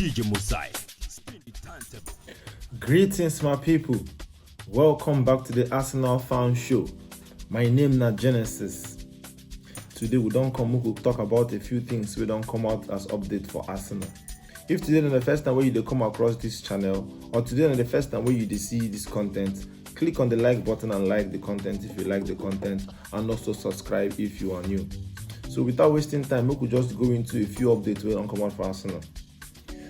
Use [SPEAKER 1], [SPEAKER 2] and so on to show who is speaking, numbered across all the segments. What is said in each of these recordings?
[SPEAKER 1] DJ Mosaic. Spin the turntable.
[SPEAKER 2] Greetings, my people. Welcome back to the Arsenal Fan Show. My name is Genesis. Today we will talk about a few things we don't come out as update for Arsenal. If today is the first time where you come across this channel, or today is the first time where you see this content, click on the like button and like the content if you like the content, and also subscribe if you are new. So without wasting time, we could just go into a few updates we don't come out for Arsenal.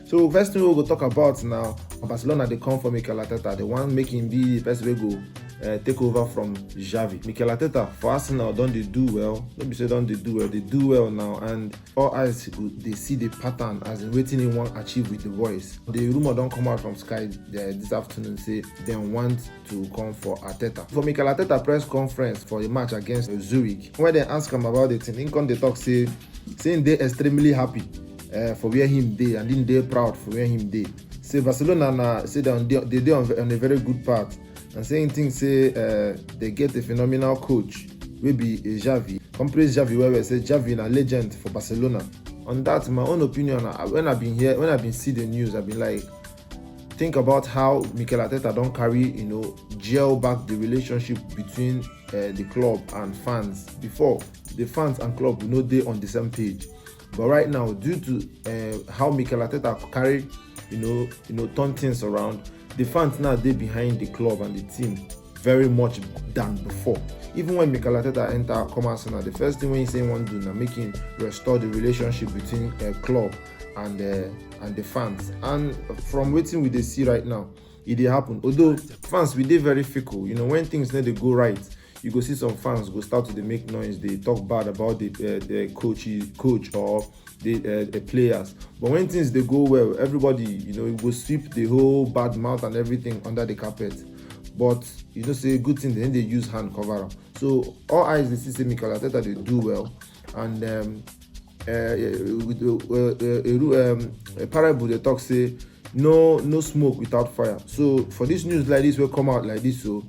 [SPEAKER 2] So first thing we will talk about now, Barcelona they come for Mikel Arteta, the one making be the best way go take over from Xavi. Mikel Arteta for Arsenal don't they do well? Don't be say don't they do well, they do well now, and all eyes they see the pattern as in waiting in one achieve with the boys. The rumor don't come out from Sky this afternoon say they want to come for Arteta. For Mikel Arteta press conference for a match against Zurich, when they ask him about it, in they talk saying they extremely happy for where him dey, and then they proud for where him dey. Say Barcelona na say they dey on a very good path, and saying things say they get a phenomenal coach wey be Xavi. Come praise Xavi well say Xavi na legend for Barcelona. On that, my own opinion, when I've been see the news, I've been like, think about how Mikel Arteta don't carry gel back the relationship between the club and fans. Before, the fans and club they on the same page. But right now, due to how Mikel Arteta carry, turn things around, the fans now they behind the club and the team very much than before. Even when Mikel Arteta enter Arsenal, the first thing when he say one do now making restore the relationship between club and the fans. And from waiting we they see right now, it did happen. Although fans we they very fickle, when things need to go right, you go see some fans go start to make noise. They talk bad about the coach or the players. But when things they go well, everybody it will sweep the whole bad mouth and everything under the carpet. But say a good thing, then they use hand cover up. So all eyes they see say Mikel Arteta they do well, and a parable they talk say no smoke without fire. So for this news like this will come out like this, so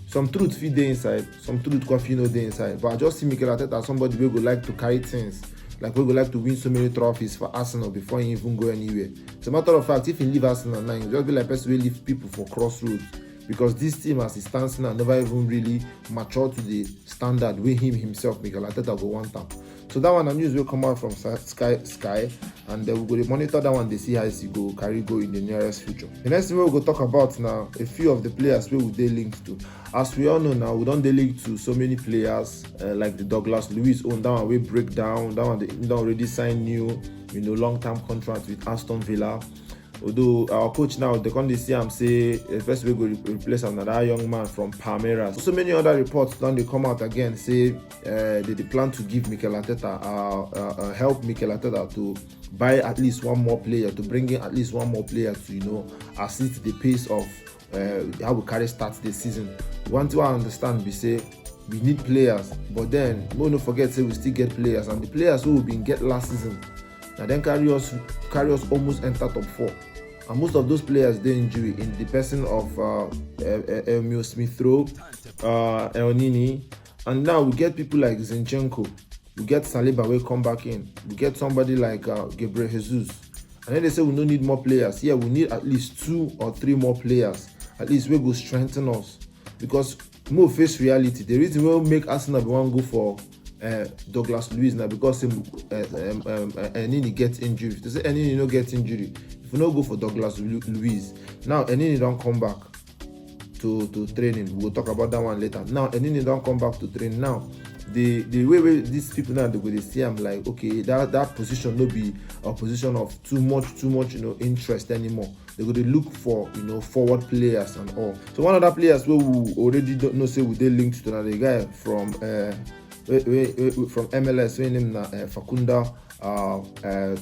[SPEAKER 2] some truth fit dey inside, some truth coffee no dey inside. But I just see Mikel Arteta as somebody who go like to carry things, like we go like to win so many trophies for Arsenal before he even go anywhere. As a matter of fact, if he leave Arsenal now, he just be like person who leave people for crossroads, because this team as it stands now never even really mature to the standard where himself, Mikel Arteta, go want them. So that one, the news will come out from Sky, and we will monitor that one. They see how it go in the nearest future. The next thing we will talk about now, a few of the players where they linked to. As we all know now, we don't link to so many players like the Douglas Luiz own that one we break down. That one they already signed new, long-term contract with Aston Villa. Although our coach now, they can't see him say first we go replace another young man from Palmeiras. So many other reports then they come out again say they plan to give Mikel Arteta help Mikel Arteta to buy at least one more player, to bring in at least one more player to assist the pace of how we carry start the season. One thing I understand we say we need players, but then we don't forget say we still get players, and the players who we been get last season now then carry us almost enter top 4. And most of those players they injury in the person of Emil Smith-Rowe, El Nini, and now we get people like Zinchenko, we get Saliba will come back in, we get somebody like Gabriel Jesus, and then they say we don't need more players. Yeah, we need at least 2 or 3 more players. At least we go strengthen us, because more face reality. The reason we make Arsenal want go for Douglas Luiz now because Enini gets injury. They say Enini no get injury. If we no go for Douglas Luiz, now Enini don't come back to training. We'll talk about that one later. Now Enini don't come back to train. Now the way these people now they see I'm like, okay, that position no be a position of too much interest anymore. They're going to look for forward players and all. So one of the players we already don't know say we they linked to the guy from MLS, we name Facunda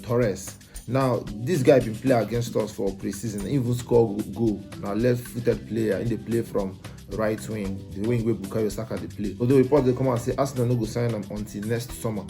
[SPEAKER 2] Torres. Now this guy been play against us for pre-season, even score goal. Now left-footed player in the play from right wing, the wing where Bukayo Saka they play. Although reports they come and say Arsenal no go sign them until next summer.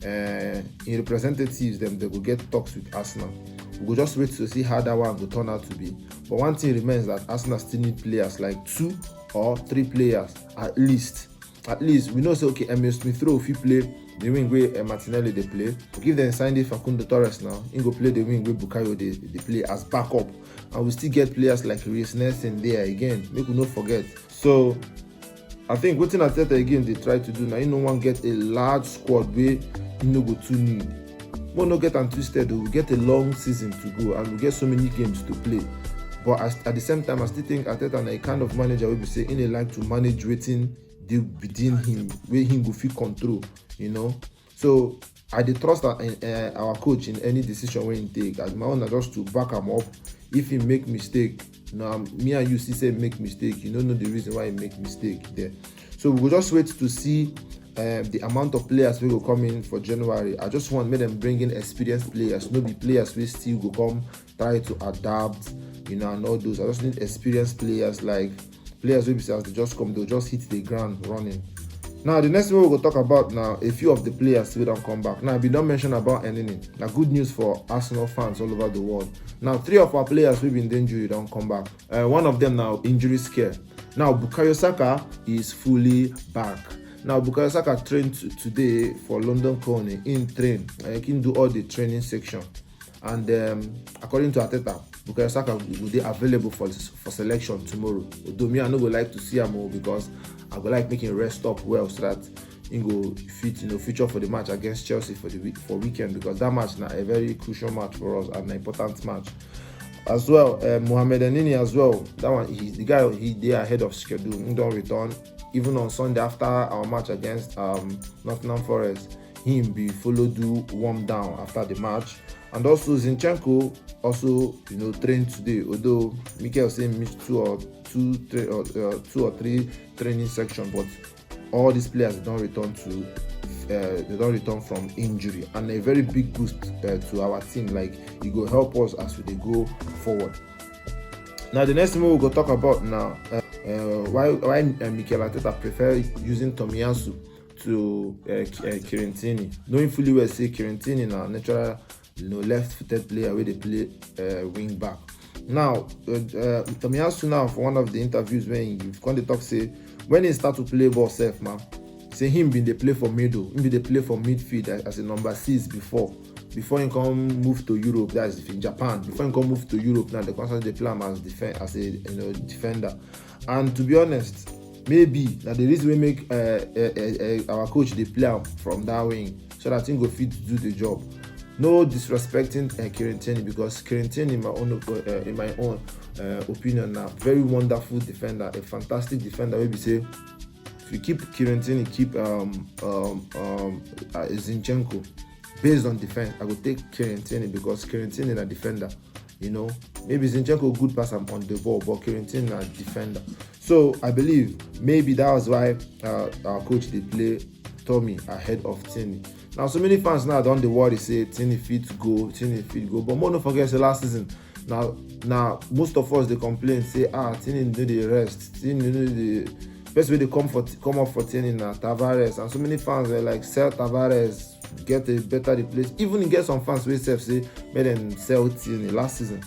[SPEAKER 2] In representatives them they will get talks with Arsenal. We will just wait to see how that one will turn out to be. But one thing remains that Arsenal still need players, like 2 or 3 players at least at least we know say okay, Emil Smith Rowe if he play the wing where Martinelli they play. Give them sign the Facundo Torres now. He go play the wing where Bukayo they play as backup, and we still get players like Reece Nelson there again. Make we not forget. So I think what Arteta again they try to do now. You no one get a large squad where you no go too need. We no get and twisted. We get a long season to go and we get so many games to play. But at the same time, I still think Arteta na a kind of manager will be say he like to manage waiting within him, where him go fit control, you know. So I dey trust our coach in any decision wey he take. As my own na just to back him up. If he make mistake, now me and you see say make mistake, you don't know the reason why he make mistake there. So we will just wait to see the amount of players wey go come in for January. I just want make them bring in experienced players, no be players wey still go come try to adapt, you know, and all those. I just need experienced players, like players wey be say as they just come, they'll just hit the ground running. Now the next thing we will talk about now, a few of the players wey don't come back. Now we don't mention about anything. Now good news for Arsenal fans all over the world. Now 3 of our players who've been injured don't come back. One of them now injury scare. Now Bukayo Saka is fully back. Now Bukayo Saka trained today for London Colney in train. He can do all the training section. And according to Arteta, Bukayo Saka will be available for selection tomorrow. Although me, I no go like to see him because I go like making rest up well so that he go fit, you know, feature for the match against Chelsea for weekend, because that match is a very crucial match for us and an important match. As well, Mohamed Elneny as well. That one, he's the guy. They ahead of schedule. He don't return even on Sunday after our match against Nottingham Forest. Him be follow do warm down after the match. And also Zinchenko also, you know, trained today. Although Mikel say missed two or three training sections, but all these players don't return from injury, and a very big boost to our team. Like it will help us as we go forward. Now the next thing we'll go talk about now, why Mikel Arteta prefer using Tomiyasu to Kieran Tierney, knowing fully well say Kieran Tierney now natural, you know, left-footed player where they play wing back. Now Tomiyasu now for one of the interviews when he come dey talk say when he start to play ball self, man, say him been dey play for middle, him been dey play for midfield as a number 6 before he come move to Europe, that is in Japan. Before he come move to Europe, now they constantly play him as a defender. And to be honest, maybe that the reason we make our coach they play him from that wing so that he go fit to do the job. No disrespecting Kieran Tierney, because Kieran Tierney in my own opinion now, very wonderful defender, a fantastic defender. Maybe say if you keep Kieran Tierney, keep Zinchenko. Based on defense, I would take Kieran Tierney because Kieran Tierney is a defender. You know, maybe Zinchenko good pass on the ball, but Kieran Tierney is a defender. So I believe maybe that was why our coach they play Tommy ahead of Tierney. Now so many fans now don't worry say Tierney fit go, but more don't forget the last season. Now most of us they complain say Tierney need the rest, Tierney need the best way they come up for Tierney now Tavares, and so many fans are like sell Tavares, get a better replace. Even you get some fans who say made them sell Tierney last season.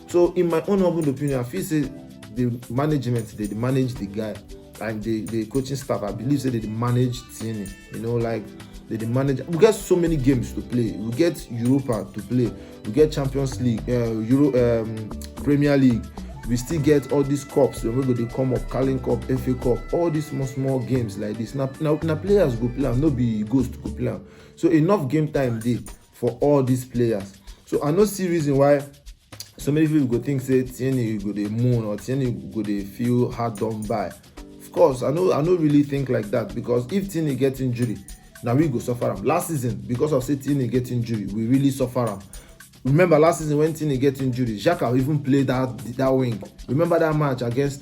[SPEAKER 2] So in my own humble opinion, I feel say the management they manage the guy, like the coaching staff. I believe say they manage Tierney. You know, like they manage. We get so many games to play. We get Europa to play. We get Champions League, Premier League. We still get all these cups when they come up, Carling Cup, FA Cup, all these small games like this. Now players go play, no be ghost to go play. So enough game time day for all these players. So I no see reason why so many people go think say Tierney go dey moon or Tierney go dey feel hard done by. Of course, I no really think like that, because if Tierney get injury, now we go suffer him. Last season, because of say Tierney get injury, we really suffer him. Remember last season when Tierney get injury, Xhaka even played that wing. Remember that match against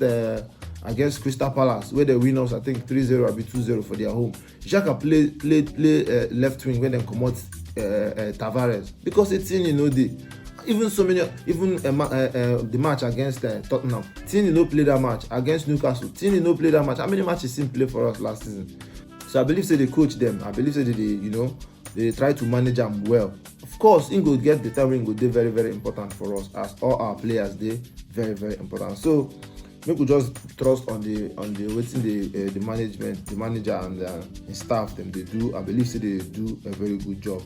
[SPEAKER 2] Crystal Palace where they win us, I think 3-0 or 2-0 for their home. Xhaka play left wing when they come out Tavares, because Tierney no dey. Even the match against Tottenham, Tierney no play that match. Against Newcastle, Tierney no play that match. How many matches he play for us last season? So I believe say they coach them. I believe say they try to manage them well. Of course, he go get the time when go dey very, very important for us, as all our players dey very, very important. So make we just trust on the waiting the management, the manager and his staff them they do. I believe say they do a very good job.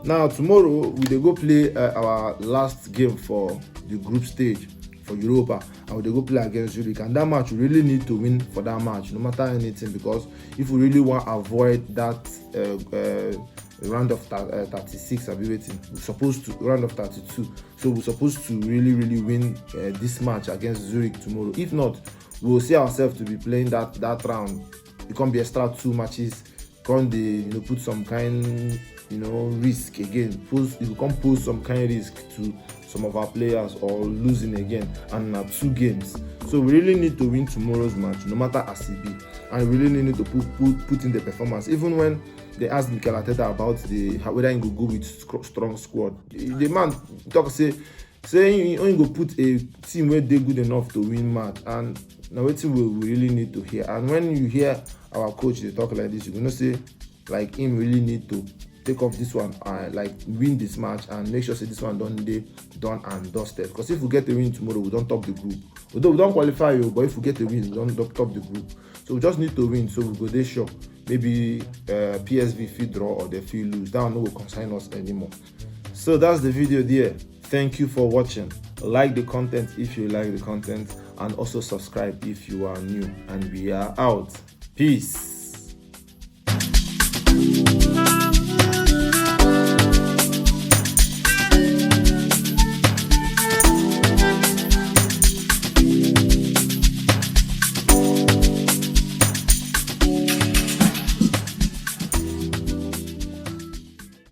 [SPEAKER 2] Now tomorrow we dey go play our last game for the group stage for Europa, and we dey go play against Zurich, and that match we really need to win for that match no matter anything, because if we really want to avoid that round of 36, I'll be waiting. We're supposed to round of 32, so we're supposed to really win this match against Zurich tomorrow. If not, we'll see ourselves to be playing that round. It can't be extra 2 matches. Can't they put some kind risk again? You can't pose some kind of risk to some of our players or losing again, and 2 games. So we really need to win tomorrow's match, no matter as it be, and we really need to put in the performance. Even when they asked Mikel Arteta about whether he go with strong squad, the man talk say he only go put a team where they good enough to win match, and now wetin we really need to hear. And when you hear our coach they talk like this, you say like him really need to take off this one and like win this match and make sure say this one done and dusted. Because if we get a win tomorrow, we don't top the group. Although we don't qualify, but if we get a win, we don't top the group. So we just need to win, so we go there sure. Maybe PSV fit draw or they fit lose. That one no will concern us anymore. So that's the video there. Thank you for watching. Like the content if you like the content, and also subscribe if you are new. And we are out. Peace.